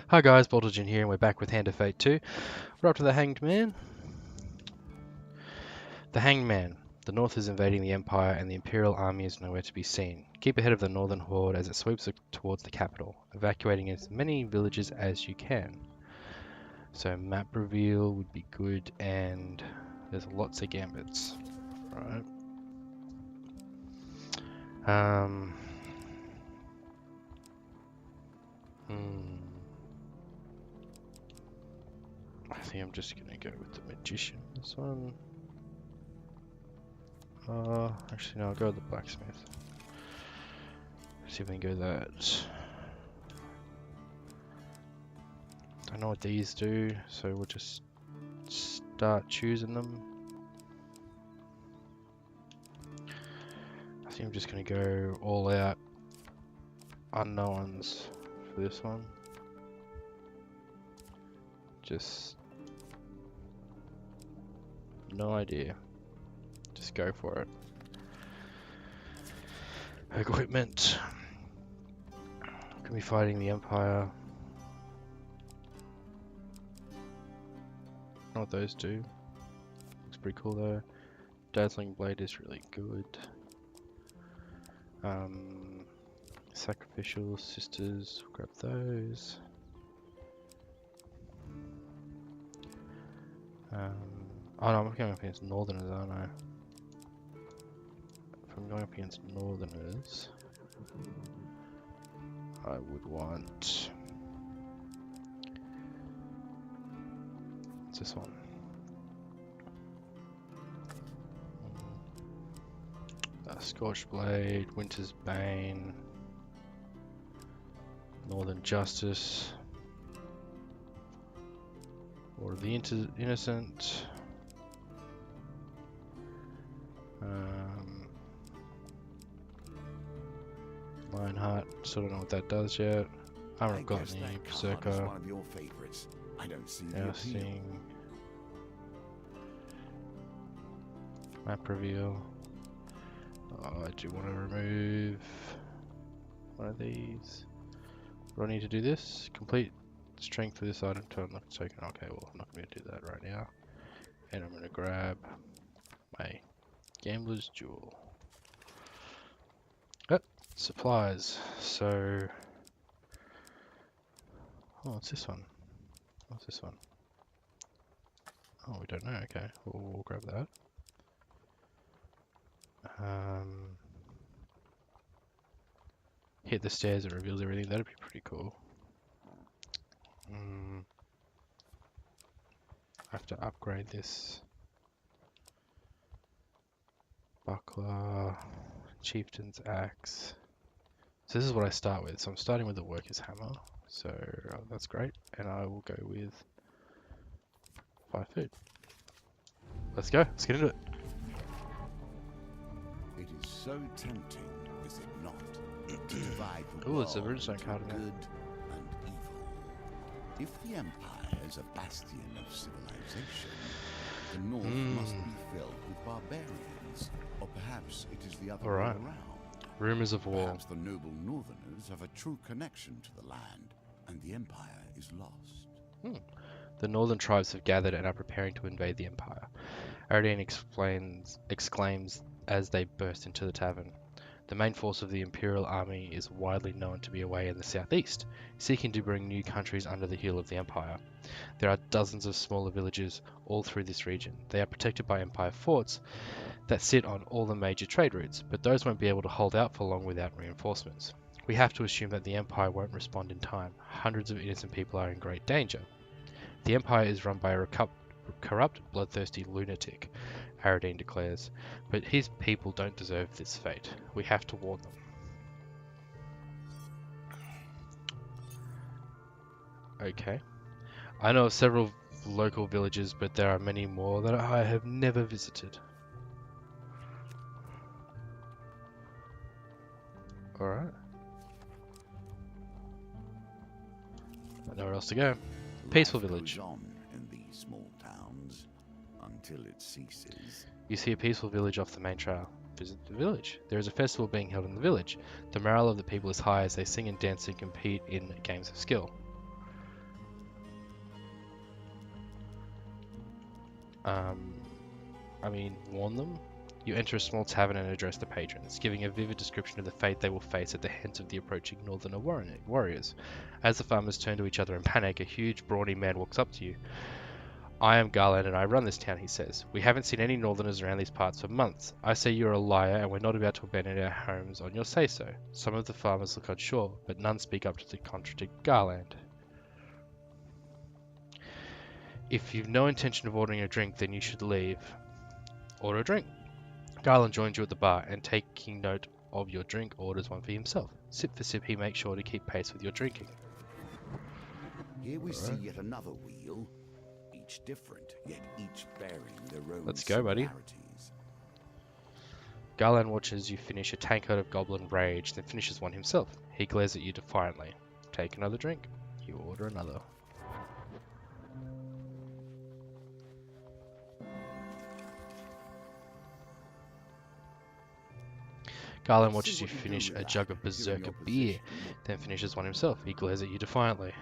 Hi guys, Bultagin here, and we're back with Hand of Fate 2. We're up to the Hanged Man. The Hanged Man. The North is invading the Empire, and the Imperial army is nowhere to be seen. Keep ahead of the Northern Horde as it sweeps towards the capital, evacuating as many villages as you can. So map reveal would be good, and there's lots of gambits. Right. I think I'm just gonna go with the Magician. This one. Actually no, I'll go with the Blacksmith. See if we can go that. I know what these do, so we'll just start choosing them. I think I'm just gonna go all out unknowns for this one. Just no idea. Just go for it. Equipment. Can be fighting the Empire. I know what those do. Looks pretty cool though. Dazzling Blade is really good. Sacrificial Sisters, grab those. Oh no, I'm going up against Northerners, aren't I? If I'm going up against Northerners, I would want... What's this one? Scorched Blade, Winter's Bane, Northern Justice, Order of the Innocent, Lionheart, still don't know what that does yet. I haven't got any Berserker. One of your favorites. I don't see the Jousting. Map reveal. Oh, I do want to remove one of these. Do I need to do this? Complete strength for this item to unlock token. Okay, well, I'm not going to do that right now. And I'm going to grab my Gambler's Jewel. Oh, supplies. So, oh, what's this one? What's this one? Oh, we don't know. Okay, we'll grab that. Hit the stairs, it reveals everything. That'd be pretty cool. I have to upgrade this. Buckler, Chieftain's Axe. So this is what I start with. So I'm starting with the Worker's Hammer. So that's great. And I will go with 5 food. Let's go. Let's get into it. It is so tempting, is it not, to divide the Ooh, world it's a Runestone into card in there. good and evil. If the Empire is a bastion of civilization, the North must be filled with barbarians, or perhaps it is the other way Alright. around. Rumors of war. Perhaps the noble Northerners have a true connection to the land, and the Empire is lost. The northern tribes have gathered and are preparing to invade the Empire. Aradine exclaims as they burst into the tavern. The main force of the Imperial army is widely known to be away in the southeast, seeking to bring new countries under the heel of the Empire. There are dozens of smaller villages all through this region. They are protected by Empire forts that sit on all the major trade routes, but those won't be able to hold out for long without reinforcements. We have to assume that the Empire won't respond in time. Hundreds of innocent people are in great danger. The Empire is run by a corrupt, bloodthirsty lunatic, Aradine declares, but his people don't deserve this fate. We have to warn them. Okay. I know of several local villages, but there are many more that I have never visited. Alright. Nowhere else to go. Peaceful Life village. goes on in these small towns until it ceases. You see a peaceful village off the main trail. Visit the village. There is a festival being held in the village. The morale of the people is high as they sing and dance and compete in games of skill. Warn them. You enter a small tavern and address the patrons, giving a vivid description of the fate they will face at the hands of the approaching northerner warriors. As the farmers turn to each other in panic, a huge, brawny man walks up to you. I am Garland and I run this town, he says. We haven't seen any northerners around these parts for months. I say you're a liar and we're not about to abandon our homes on your say-so. Some of the farmers look unsure, but none speak up to contradict Garland. If you've no intention of ordering a drink, then you should leave. Order a drink. Garland joins you at the bar and, taking note of your drink, orders one for himself. Sip for sip, he makes sure to keep pace with your drinking. Here we see yet another wheel, each different, yet each bearing their own Let's go, buddy. similarities. Garland watches you finish a tankard of Goblin Rage, then finishes one himself. He glares at you defiantly. Take another drink. You order another. Garland watches you finish a jug of Berserker beer, then finishes one himself. He glares at you defiantly.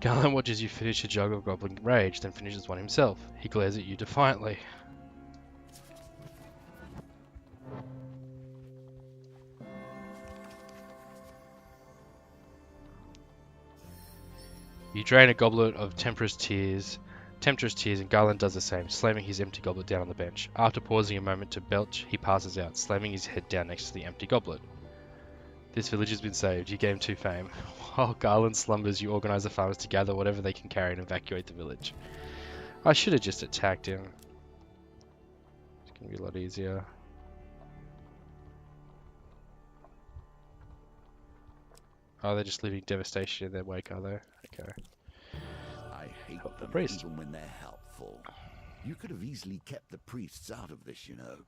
Garland watches you finish a jug of Goblin Rage, then finishes one himself. He glares at you defiantly. You drain a goblet of Temptress Tears, and Garland does the same, slamming his empty goblet down on the bench. After pausing a moment to belch, he passes out, slamming his head down next to the empty goblet. This village has been saved. You gain 2 fame. While Garland slumbers, you organize the farmers to gather whatever they can carry and evacuate the village. I should have just attacked him. It's gonna be a lot easier. Oh, they're just leaving devastation in their wake, are they? Okay. I hate Help the them priest. even when they're helpful. You could have easily kept the priests out of this, you know.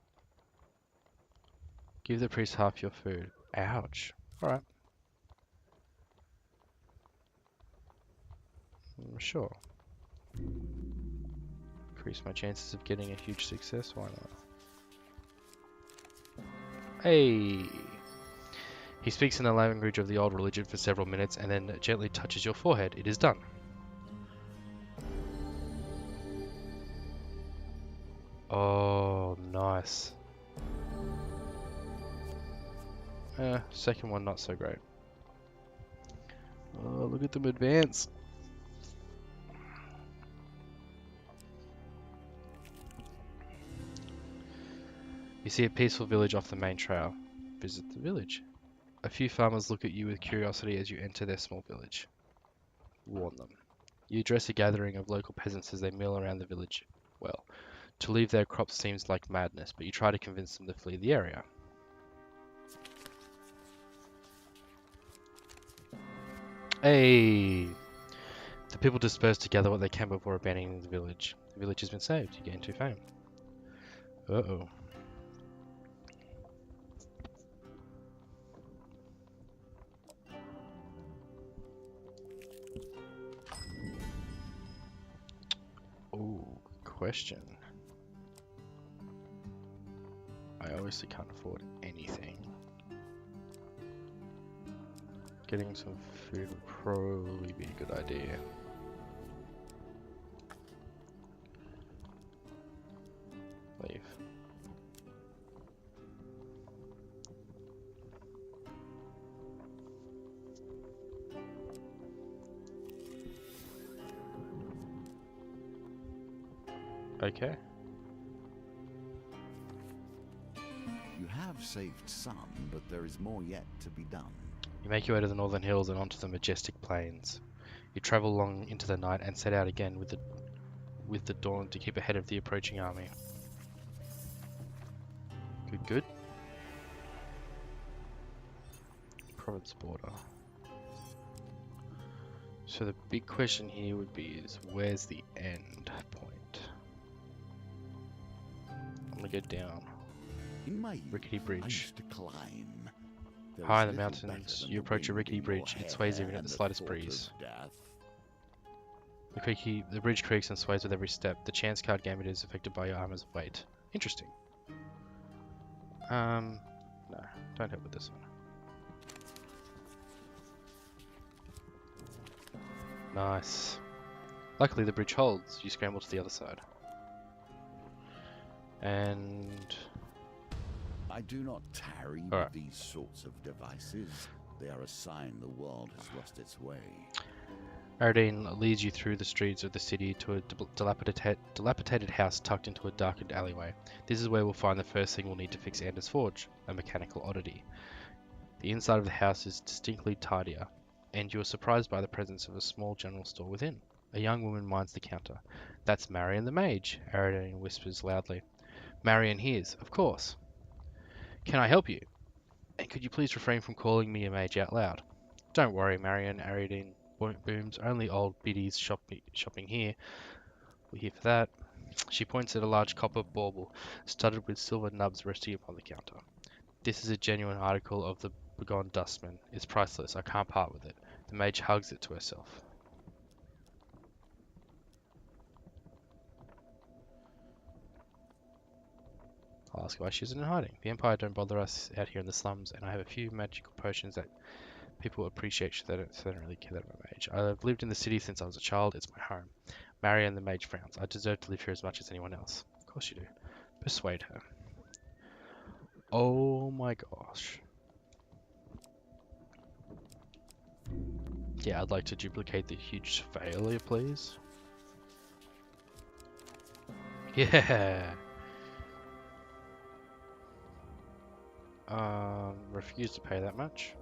Give the priest half your food. Ouch. Alright. Sure. Increase my chances of getting a huge success, why not? Hey! He speaks in the language of the old religion for several minutes and then gently touches your forehead. It is done. Oh, nice. Second one not so great. Oh, look at them advance. You see a peaceful village off the main trail. Visit the village. A few farmers look at you with curiosity as you enter their small village. Warn them. You address a gathering of local peasants as they mill around the village. Well, to leave their crops seems like madness, but you try to convince them to flee the area. Hey! The people disperse to gather what they can before abandoning the village. The village has been saved. You gain 2 fame. Uh-oh. Ooh, good question. I obviously can't afford anything. Getting some food would probably be a good idea. Leave. Okay. You have saved some, but there is more yet to be done. You make your way to the northern hills and onto the majestic plains. You travel along into the night and set out again with the dawn to keep ahead of the approaching army. Good. Province border. So the big question here would be is where's the end point? I'm gonna go down. In my Rickety youth, I bridge. used to climb. There High in was the little mountains, better than you the approach a wind rickety in your bridge. It sways hair even at and the the slightest thought of breeze. death. The bridge creaks and sways with every step. The chance card game it is affected by your armor's weight. Interesting. No, don't help with this one. Nice. Luckily the bridge holds. You scramble to the other side. And... I do not tarry Alright. with these sorts of devices. They are a sign the world has lost its way. Aradine leads you through the streets of the city to a dilapidated house tucked into a darkened alleyway. This is where we'll find the first thing we'll need to fix Anders' forge, a mechanical oddity. The inside of the house is distinctly tidier, and you are surprised by the presence of a small general store within. A young woman minds the counter. That's Marion the mage, Aradine whispers loudly. Marion hears, of course. Can I help you? And could you please refrain from calling me a mage out loud? Don't worry, Marion, Aradine booms. Only old biddies shopping here. We're here for that. She points at a large copper bauble, studded with silver nubs resting upon the counter. This is a genuine article of the begone dustman. It's priceless. I can't part with it. The mage hugs it to herself. I'll ask why she's in hiding. The Empire don't bother us out here in the slums, and I have a few magical potions that people appreciate, so they don't really care that I'm a mage. I've lived in the city since I was a child. It's my home. Marion the mage frowns. I deserve to live here as much as anyone else. Of course you do. Persuade her. Oh my gosh. Yeah, I'd like to duplicate the huge failure, please. Yeah. Refuse to pay that much.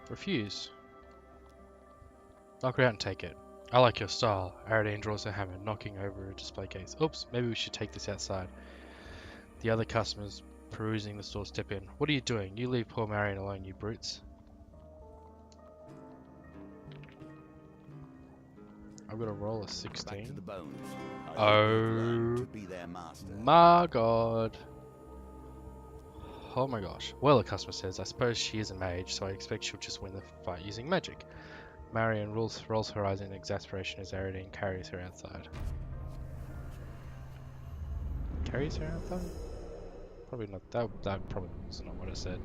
Refuse. Knock it out and take it. I like your style. Aradine draws her hammer, knocking over a display case. Oops, maybe we should take this outside. The other customers perusing the store step in. What are you doing? You leave poor Marion alone, you brutes. I've got to roll a 16. Back to the bones. Oh to be their master. my god. Oh my gosh. Well, a customer says, I suppose she is a mage, so I expect she'll just win the fight using magic. Marion rolls her eyes in exasperation as Aradine carries her outside. Carries her outside? Probably not. That probably was not what I said.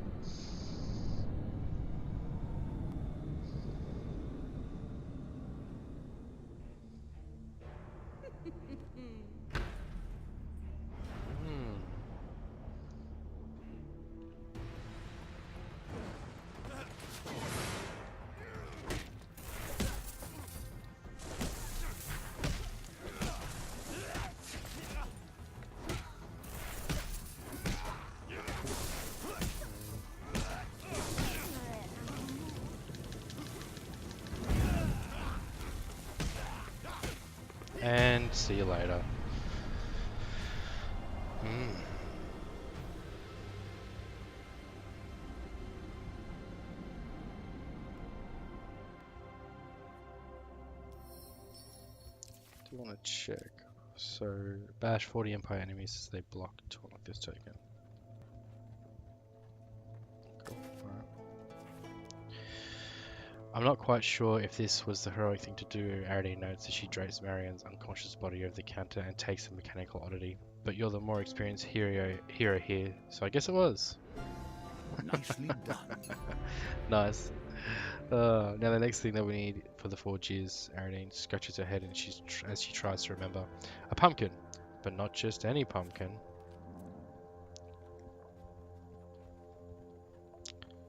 And see you later. Do you want to check? So, bash 40 Empire enemies as they block to unlock this token. Cool. Alright. I'm not quite sure if this was the heroic thing to do, Aradine notes as she drapes Marion's unconscious body over the counter and takes the mechanical oddity. But you're the more experienced hero here, so I guess it was. Nicely done. Nice. Now the next thing that we need for the forge is, Aradine scratches her head and as she tries to remember, a pumpkin, but not just any pumpkin.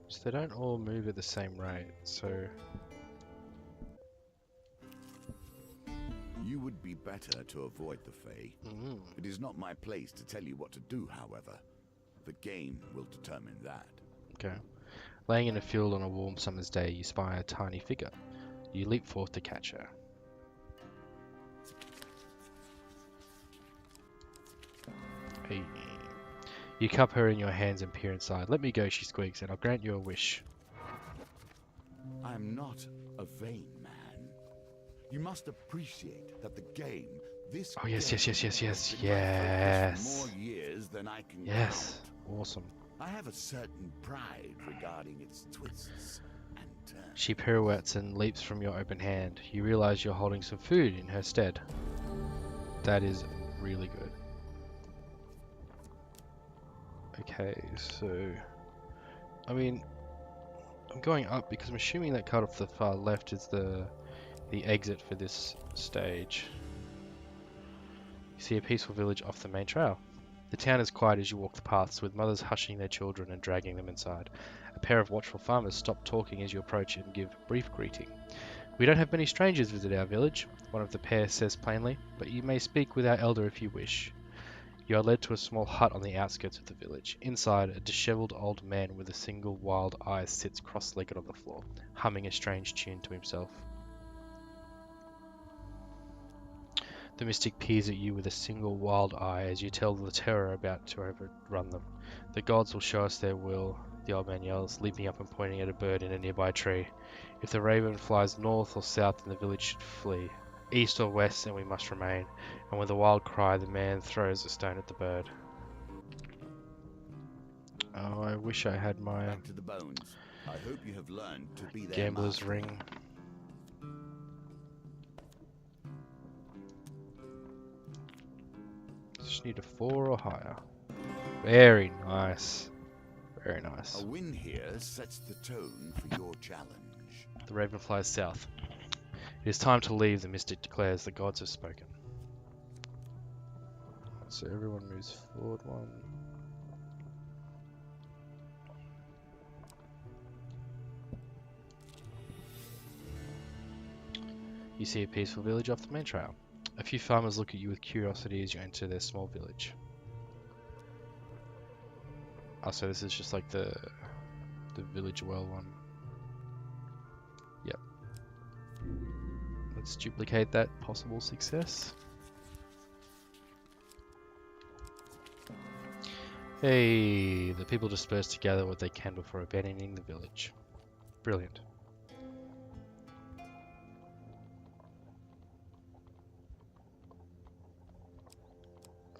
So they don't all move at the same rate, so... You would be better to avoid the Fae. It is not my place to tell you what to do, however. The game will determine that. Okay. Laying in a field on a warm summer's day, you spy a tiny figure. You leap forth to catch her. Hey. You cup her in your hands and peer inside. Let me go, she squeaks, and I'll grant you a wish. I am not a vain man. You must appreciate that the game, this Oh yes, game yes. has been my focus for more Yes. years than I can Yes. count. Awesome. I have a certain pride regarding its twists and She pirouettes and leaps from your open hand. You realize you're holding some food in her stead. That is really good. Okay, so... I mean, I'm going up because I'm assuming that card off the far left is the exit for this stage. You see a peaceful village off the main trail. The town is quiet as you walk the paths, with mothers hushing their children and dragging them inside. A pair of watchful farmers stop talking as you approach and give brief greeting. We don't have many strangers visit our village, one of the pair says plainly, but you may speak with our elder if you wish. You are led to a small hut on the outskirts of the village. Inside, a disheveled old man with a single wild eye sits cross-legged on the floor, humming a strange tune to himself. The mystic peers at you with a single wild eye as you tell the terror about to overrun them. The gods will show us their will, the old man yells, leaping up and pointing at a bird in a nearby tree. If the raven flies north or south, then the village should flee. East or west, and we must remain. And with a wild cry, the man throws a stone at the bird. Oh, I wish I had my Back to the bones. I hope you have learned to be their gambler's master. ring. Just need a 4 or higher. Very nice. Very nice. A win here sets the tone for your challenge. The raven flies south. It is time to leave, the mystic declares. The gods have spoken. So everyone moves forward 1. You see a peaceful village off the main trail. A few farmers look at you with curiosity as you enter their small village. Oh, so this is just like the village well one. Yep. Let's duplicate that possible success. Hey, the people disperse to gather what they can before abandoning the village. Brilliant.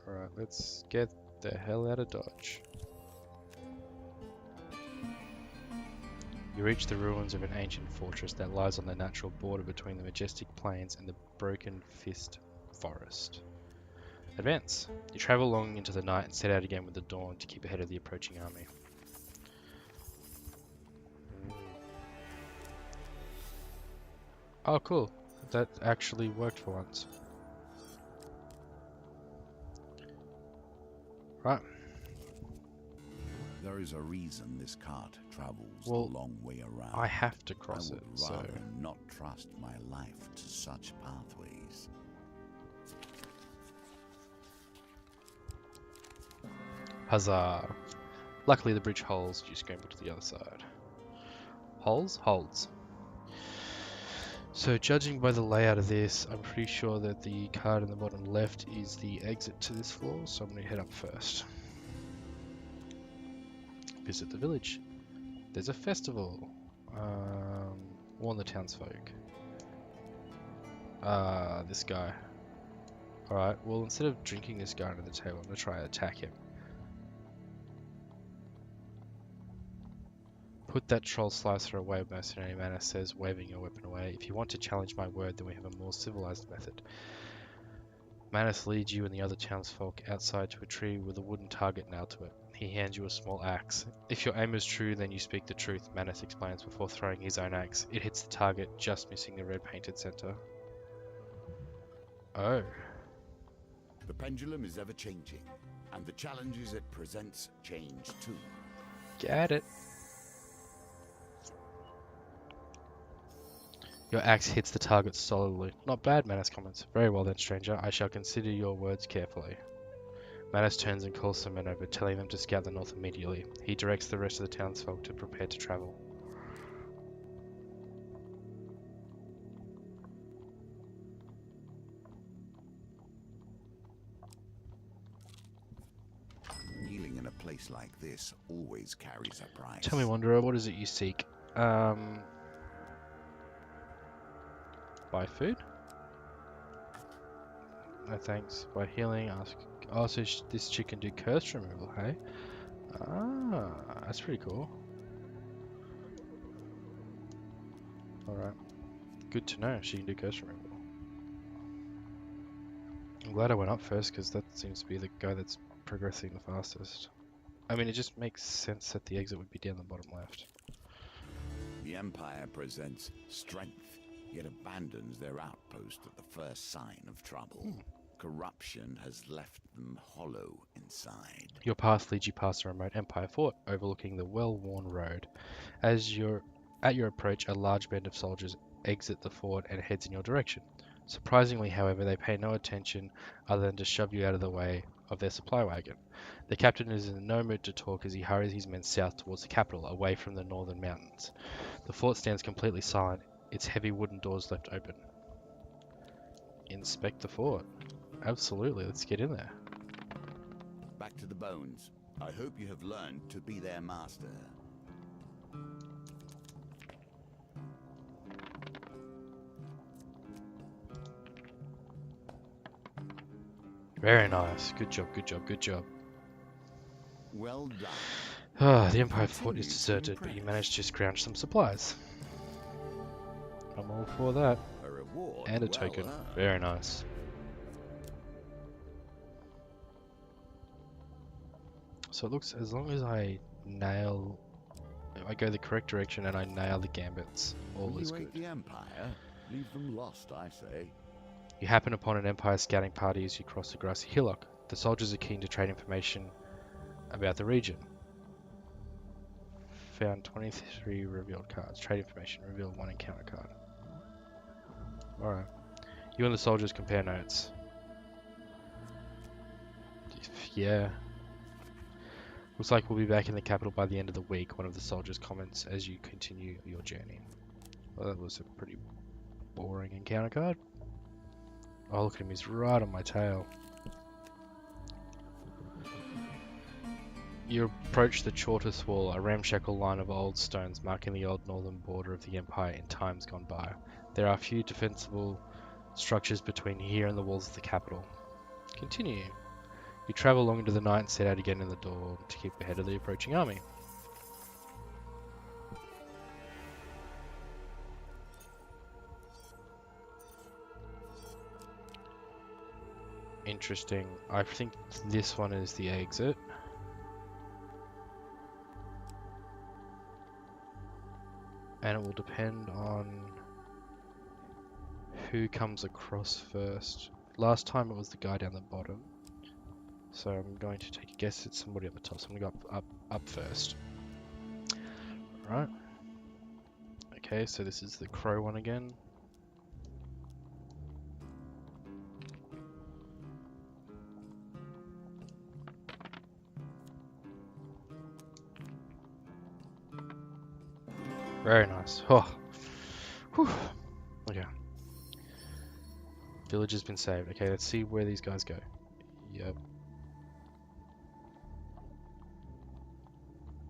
Alright, let's get the hell out of Dodge. You reach the ruins of an ancient fortress that lies on the natural border between the majestic plains and the broken fist forest. Advance. You travel along into the night and set out again with the dawn to keep ahead of the approaching army. Oh, cool. That actually worked for once. Right. There is a reason this cart travels Well, the long way around. I have to cross I it, would so... rather not trust my life to such pathways. Huzzah! Luckily the bridge holds, you scramble to the other side. Holds? Holds. So judging by the layout of this, I'm pretty sure that the card in the bottom left is the exit to this floor, so I'm going to head up first. Visit the village. There's a festival. Warn the townsfolk. This guy. Alright, well instead of drinking this guy under the table, I'm going to try and attack him. Put that troll slicer away, mercenary Manus says, waving your weapon away. If you want to challenge my word, then we have a more civilized method. Manus leads you and the other townsfolk outside to a tree with a wooden target nailed to it. He hands you a small axe. If your aim is true, then you speak the truth, Manus explains before throwing his own axe. It hits the target, just missing the red painted center. Oh. The pendulum is ever changing, and the challenges it presents change too. Get it. Your axe hits the target solidly. Not bad, Manus comments. Very well then, stranger. I shall consider your words carefully. Manus turns and calls some men over, telling them to scout the north immediately. He directs the rest of the townsfolk to prepare to travel. Healing in a place like this always carries a price. Tell me, Wanderer, what is it you seek? Buy food? No thanks. By healing, ask. Oh, so this chick can do curse removal, hey? Ah, that's pretty cool. Alright. Good to know. She can do curse removal. I'm glad I went up first because that seems to be the guy that's progressing the fastest. I mean, it just makes sense that the exit would be down the bottom left. The Empire presents strength, yet abandons their outpost at the first sign of trouble. Corruption has left them hollow inside. Your path leads you past a remote Empire fort overlooking the well-worn road. At your approach, a large band of soldiers exit the fort and heads in your direction. Surprisingly, however, they pay no attention other than to shove you out of the way of their supply wagon. The captain is in no mood to talk as he hurries his men south towards the capital, away from the northern mountains. The fort stands completely silent, its heavy wooden doors left open. Inspect the fort. Absolutely, let's get in there. Back to the bones. I hope you have learned to be their master. Very nice. Good job, good job, good job. Well done. The Empire fort is deserted, but you managed to scrounge some supplies. I'm all for that. A reward. And a well token. earned. Very nice. So it looks, as long as I go the correct direction and I nail the gambits, all When is you aid good. the Empire, leave them lost, I say. You happen upon an Empire scouting party as you cross a grassy hillock. The soldiers are keen to trade information about the region. Found 23 revealed cards. Trade information. Revealed 1 encounter card. Alright. You and the soldiers compare notes. Yeah. Looks like we'll be back in the capital by the end of the week, one of the soldiers comments as you continue your journey. Well, that was a pretty boring encounter card. Oh, look at him, he's right on my tail. You approach the Chortus Wall, a ramshackle line of old stones marking the old northern border of the Empire in times gone by. There are few defensible structures between here and the walls of the capital. Continue. You travel long into the night and set out again in the dawn to keep ahead of the approaching army. Interesting. I think this one is the exit. And it will depend on who comes across first. Last time it was the guy down the bottom. So I'm going to take a guess it's somebody at the top. So I'm going to go up first. Right. Okay, so this is the crow one again. Very nice. Oh. Whew. Okay. Village has been saved. Okay, let's see where these guys go. Yep.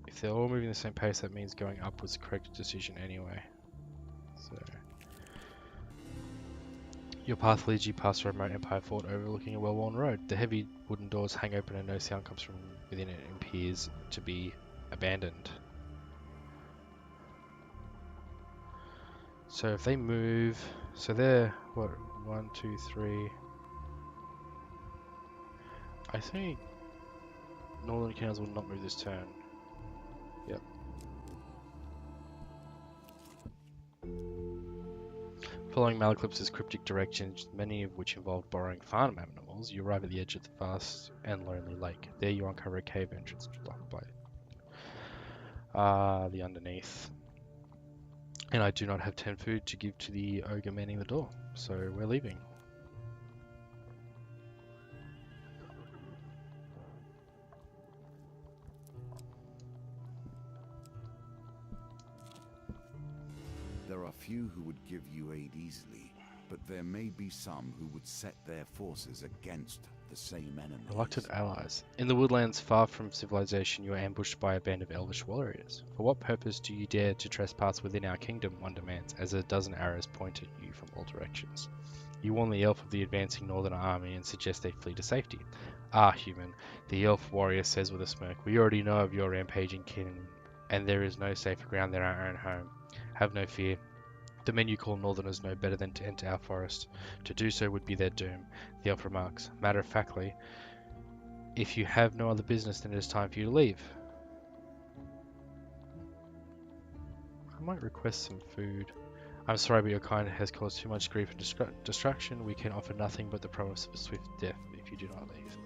If they're all moving the same pace, that means going up was the correct decision anyway. So, your path leads you past a remote Empire fort overlooking a well-worn road. The heavy wooden doors hang open and no sound comes from within it and appears to be abandoned. So if they move, so they're, what, 1, 2, 3. I think Northern Canals will not move this turn. Yep. Following Malaclipse's cryptic directions, many of which involve borrowing farm animals, you arrive at the edge of the vast and lonely lake. There you uncover a cave entrance blocked by the underneath. And I do not have 10 food to give to the ogre manning the door, so we're leaving. There are few who would give you aid easily, but there may be some who would set their forces against the same enemy. Reluctant allies. In the woodlands far from civilization, you are ambushed by a band of elvish warriors. For what purpose do you dare to trespass within our kingdom, one demands, as a dozen arrows point at you from all directions. You warn the elf of the advancing northern army and suggest they flee to safety. Ah, human, the elf warrior says with a smirk, we already know of your rampaging kin, and there is no safer ground than our own home. Have no fear. The men you call Northerners know better than to enter our forest. To do so would be their doom, the elf remarks. Matter-of-factly, if you have no other business, then it is time for you to leave. I might request some food. I'm sorry, but your kind has caused too much grief and destruction. We can offer nothing but the promise of a swift death if you do not leave.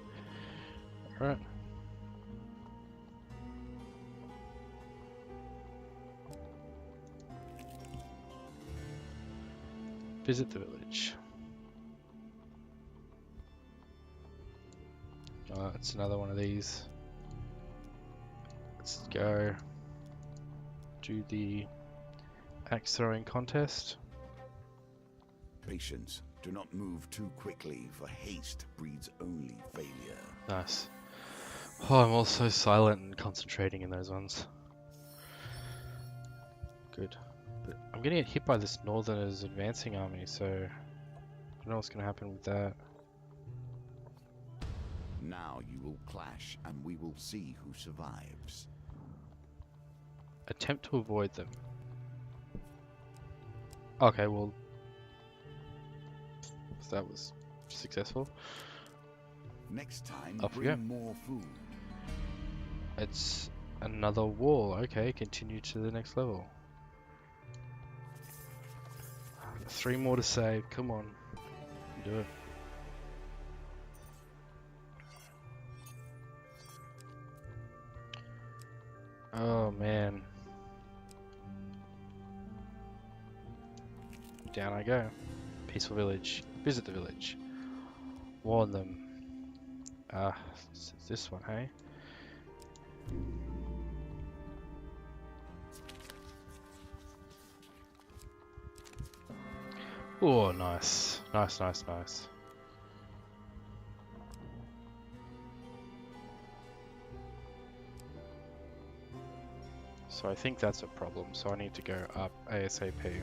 Alright. Visit the village. It's another one of these. Let's go do the axe throwing contest. Patience. Do not move too quickly, for haste breeds only failure. Nice. Oh, I'm also silent and concentrating in those ones. Good. But I'm gonna get hit by this Northerners advancing army, so I don't know what's gonna happen with that. Now you will clash, and we will see who survives. Attempt to avoid them. Okay, well, that was successful. Next time, Off we go. bring more food. It's another wall. Okay, continue to the next level. 3 more to save. Come on, do it. Oh man. Down I go. Peaceful village. Visit the village. Warn them. It's this one, hey? Oh, nice. Nice, nice, nice. So I think that's a problem, so I need to go up ASAP.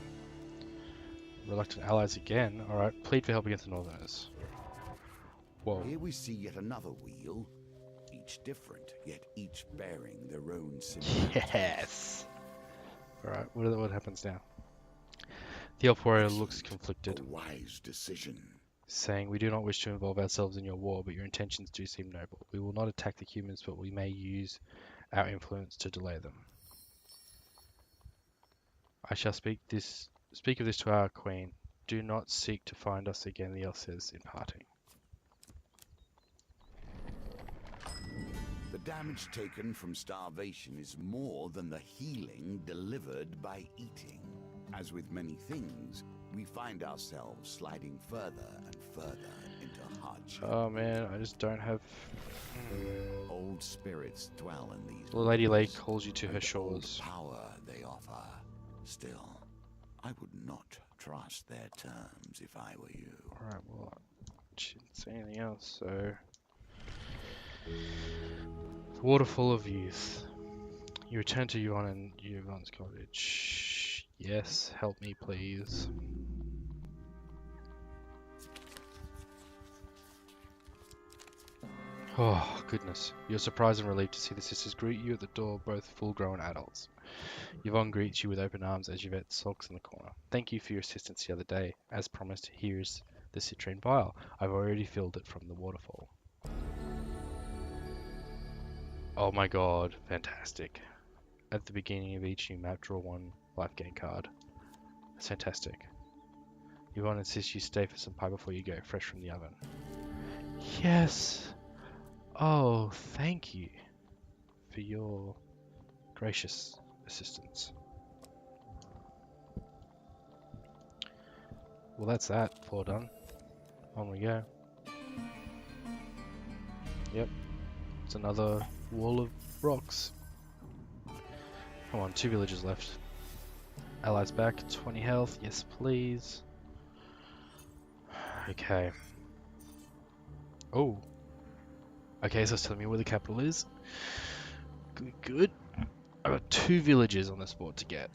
Reluctant allies again. Alright, plead for help against the Northerners. Whoa. Here we see yet another wheel, each different, yet each bearing their own symbol. Yes! Alright, what happens now? The elf warrior looks conflicted, A wise decision. saying, "We do not wish to involve ourselves in your war, but your intentions do seem noble. We will not attack the humans, but we may use our influence to delay them. I shall speak of this to our queen. Do not seek to find us again," the elf says in parting. The damage taken from starvation is more than the healing delivered by eating. As with many things, we find ourselves sliding further and further into hardship. Oh man, I just don't have... Old spirits dwell in these Lady woods, Lake calls you to her and shores. old power they offer. Still, I would not trust their terms if I were you. Alright, well, she didn't say anything else, so... The Waterfall of Youth. You return to Yuan and Yuan's cottage. Yes, help me please. Oh, goodness. You're surprised and relieved to see the sisters greet you at the door, both full-grown adults. Yvonne greets you with open arms as Yvette sulks in the corner. "Thank you for your assistance the other day. As promised, here's the citrine vial. I've already filled it from the waterfall." Oh my god, fantastic. At the beginning of each new map, draw 1 life gain card. That's fantastic. Yvonne insists you stay for some pie before you go, fresh from the oven. Yes! Oh, thank you for your gracious assistance. Well, that's that. Floor done. On we go. Yep. It's another wall of rocks. Come on, 2 villages left. Allies back, 20 health. Yes, please. Okay. Oh. Okay, so it's telling me where the capital is. Good, good. I've got 2 villages on this board to get.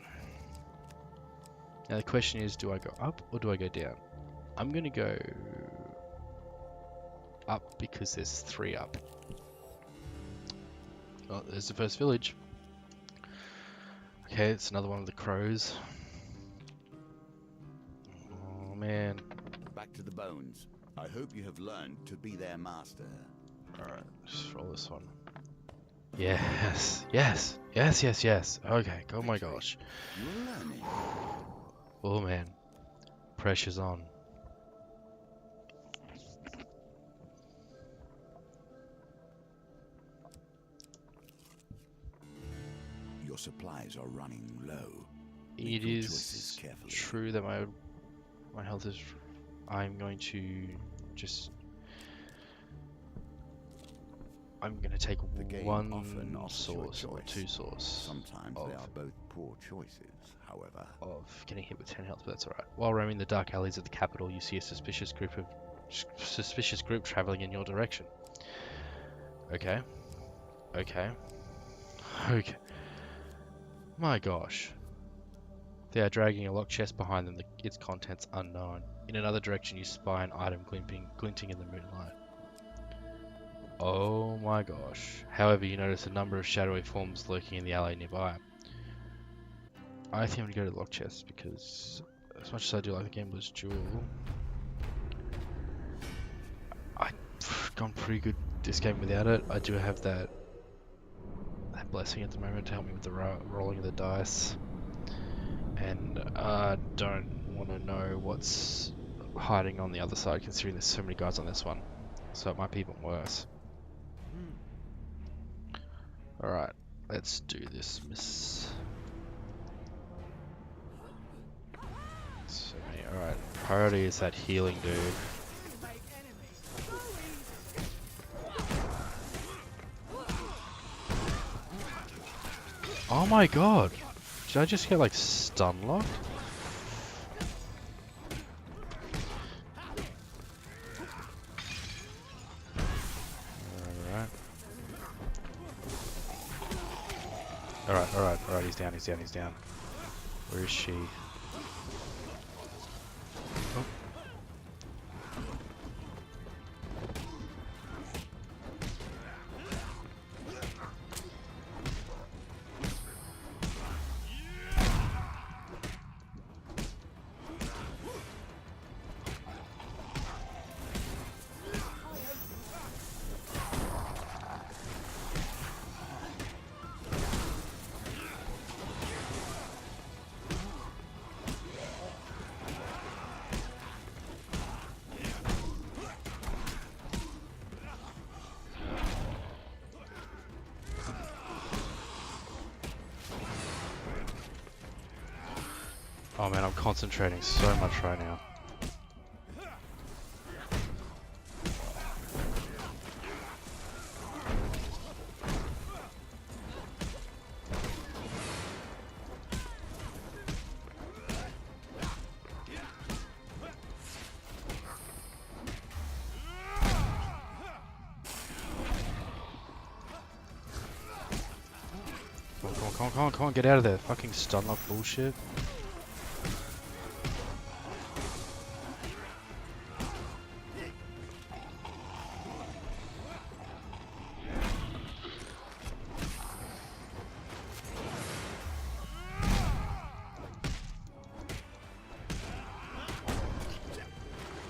Now the question is, do I go up or do I go down? I'm gonna go up because there's 3 up. Oh, there's the first village. Okay, it's another one of the crows. man. Back to the bones. I hope you have learned to be their master. Alright, just roll this one. Yes, yes, yes, yes, yes. Okay, oh my gosh. You're learning. Oh man, pressure's on. Your supplies are running low. It Make your is choices carefully. true that my health is. I'm going to just. I'm going to take The game one often offers you a source or choice. two source Sometimes they are both poor choices, however. of getting hit with 10 health, but that's alright. While roaming the dark alleys of the capital, you see a suspicious group traveling in your direction. Okay. Okay. Okay. My gosh. They are dragging a locked chest behind them, its contents unknown. In another direction, you spy an item glinting in the moonlight. Oh my gosh. However, you notice a number of shadowy forms lurking in the alley nearby. I think I'm going to go to the locked chest because, as much as I do like the Gambler's Jewel, I've gone pretty good this game without it. I do have that blessing at the moment to help me with the rolling of the dice. And I don't want to know what's hiding on the other side, considering there's so many guys on this one. So it might be even worse. Alright, let's do this, miss. Alright, priority is that healing dude. Oh my god! Did I just get like stun locked? Alright, he's down. Where is she? Oh. Oh man, I'm concentrating so much right now. Come on, get out of there. Fucking stun lock bullshit.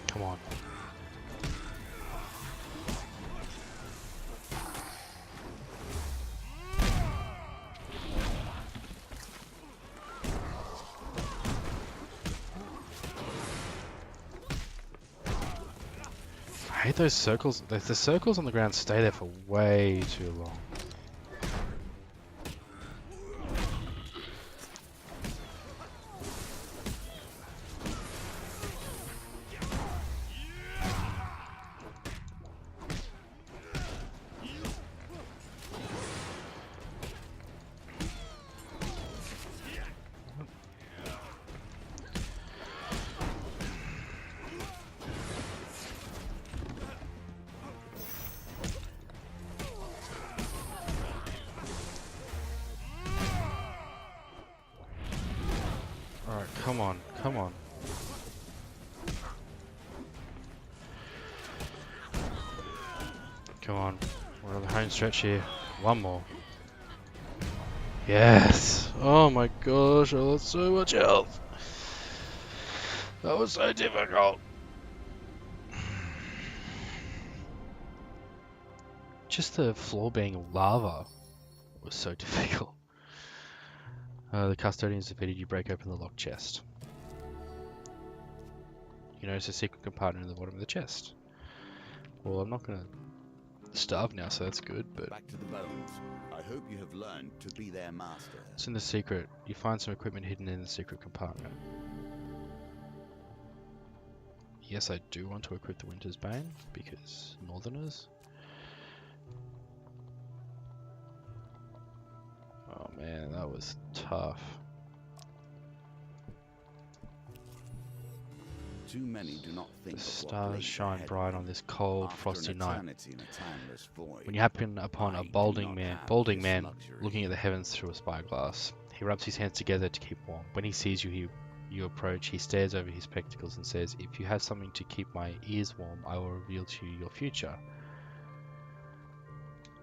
Come on. I hate those circles. The circles on the ground stay there for way too long. Alright, come on. Come on. We're on the home stretch here. One more. Yes! Oh my gosh, I lost so much health! That was so difficult. Just the floor being lava was so difficult. The custodians defeated. You break open the locked chest. You notice a secret compartment in the bottom of the chest. Well, I'm not gonna starve now, so that's good, but... Back to the bones. I hope you have learned to be their master. It's in the secret. You find some equipment hidden in the secret compartment. Yes, I do want to equip the Winter's Bane, because Northerners. Oh man, that was tough. Too many do not think The of what stars lays shine ahead bright of on them. this cold, After frosty an night. eternity in a timeless void, When you happen upon a I do balding not man, have balding this man luxury. looking at the heavens through a spyglass. He rubs his hands together to keep warm. When he sees you, you approach. He stares over his spectacles and says, "If you have something to keep my ears warm, I will reveal to you your future."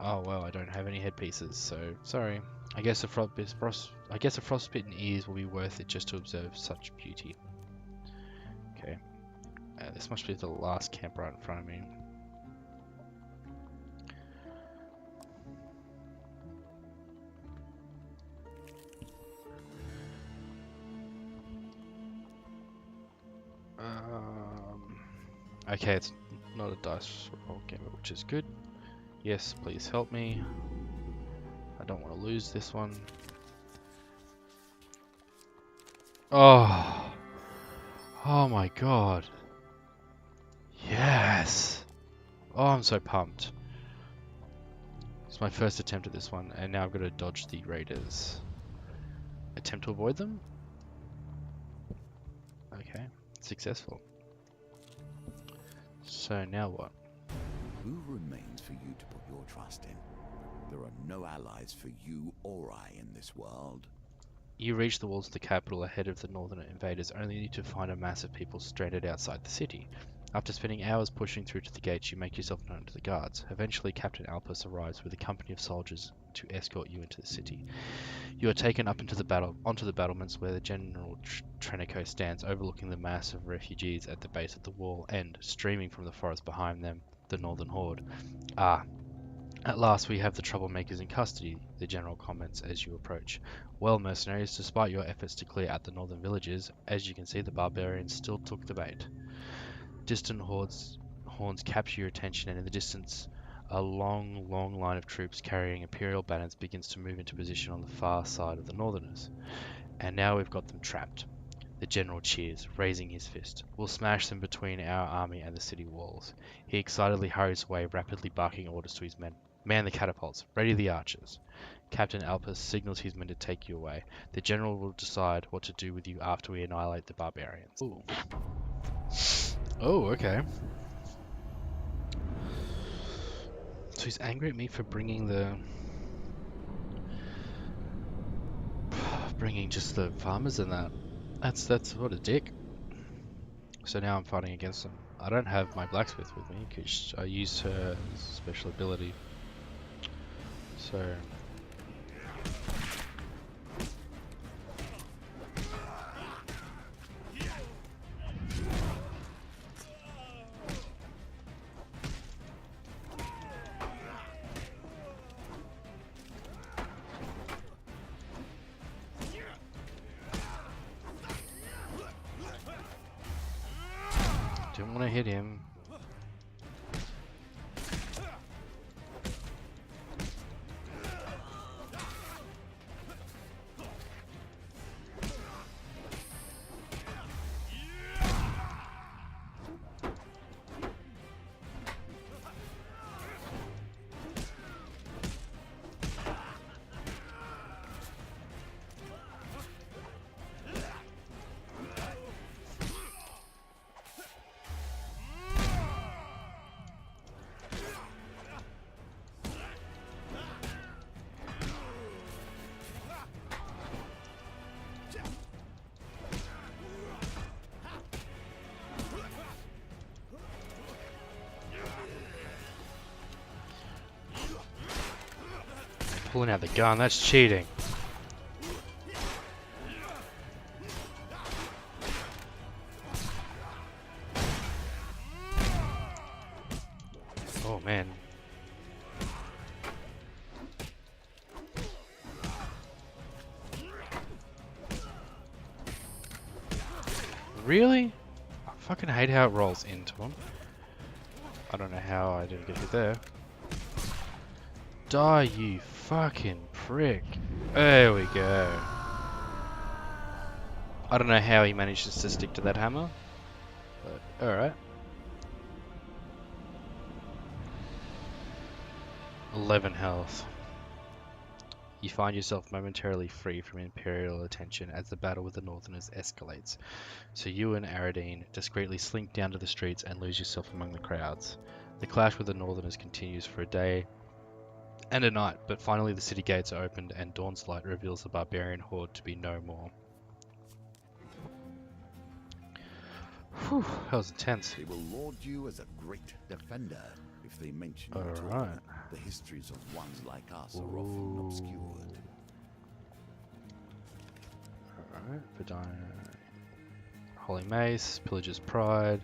Oh well, I don't have any headpieces, so sorry. I guess a frostbitten ears will be worth it just to observe such beauty. Okay, this must be the last camp right in front of me. Okay, it's not a dice roll game, which is good. Yes, please help me. I don't want to lose this one. Oh, oh my god. Yes. Oh, I'm so pumped. It's my first attempt at this one, and now I've got to dodge the raiders. Attempt to avoid them? Okay, successful. So now what? Who remains for you to put your trust in? There are no allies for you or I in this world. You reach the walls of the capital ahead of the northern invaders, only to find a mass of people stranded outside the city. After spending hours pushing through to the gates, you make yourself known to the guards. Eventually, Captain Alpus arrives with a company of soldiers to escort you into the city. You are taken up onto the battlements where the General Trenico stands, overlooking the mass of refugees at the base of the wall, and, streaming from the forest behind them, the northern horde. Ah, at last we have the troublemakers in custody, the General comments as you approach. Well, mercenaries, despite your efforts to clear out the northern villages, as you can see, the barbarians still took the bait. Distant horns capture your attention, and in the distance, a long line of troops carrying imperial banners begins to move into position on the far side of the northerners. And now we've got them trapped. The general cheers, raising his fist. We'll smash them between our army and the city walls. He excitedly hurries away, rapidly barking orders to his men. Man the catapults, ready the archers. Captain Alpus signals his men to take you away. The general will decide what to do with you after we annihilate the barbarians. Ooh. Oh, okay. So he's angry at me for bringing just the farmers and that. That's what a dick. So now I'm fighting against them. I don't have my blacksmith with me because I used her special ability. So don't want to hit him. Pulling out the gun, that's cheating. man. Really? I fucking hate how it rolls into him. I don't know how I didn't get hit there. Die, you fucking prick. There we go. I don't know how he manages to stick to that hammer, but alright. 11 health. You find yourself momentarily free from Imperial attention as the battle with the Northerners escalates. So you and Aradine discreetly slink down to the streets and lose yourself among the crowds. The clash with the Northerners continues for a day and a night, but finally the city gates are opened and dawn's light reveals the barbarian horde to be no more. Whew, that was intense. They will laud you as a great defender if they mention you at all. Alright. The histories of ones like us are often obscured. Alright, Vidina. Holy Mace, Pillager's Pride,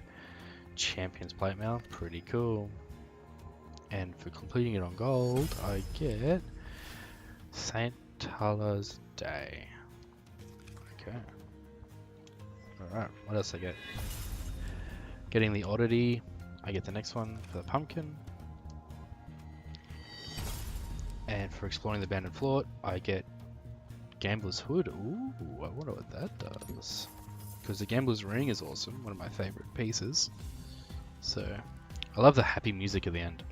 Champion's Plate Mail, pretty cool. And for completing it on gold, I get Saint Tala's Day. Okay. Alright, what else I get? Getting the Oddity, I get the next one for the Pumpkin. And for exploring the Abandoned Fort, I get Gambler's Hood. Ooh, I wonder what that does. Because the Gambler's Ring is awesome, one of my favorite pieces. So, I love the happy music at the end.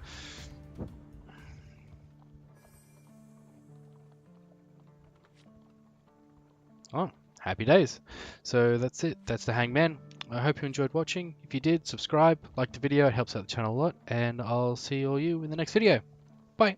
Oh, happy days. So that's it. That's the Hangman. I hope you enjoyed watching. If you did, subscribe, like the video. It helps out the channel a lot. And I'll see all you in the next video. Bye.